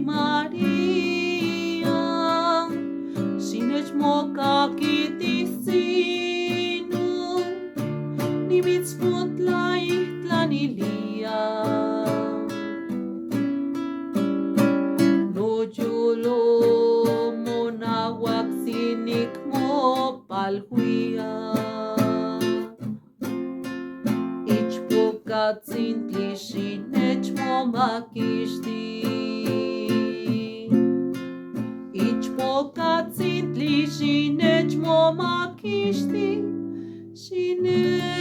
Maria, sinech moka kitisinu, ni mitzvot laich tlanilia. No yulo monawak sinik mo palhuia. Katzintli sinech mo makishti. Ichpo katzintli sinech mo makishti. Sinech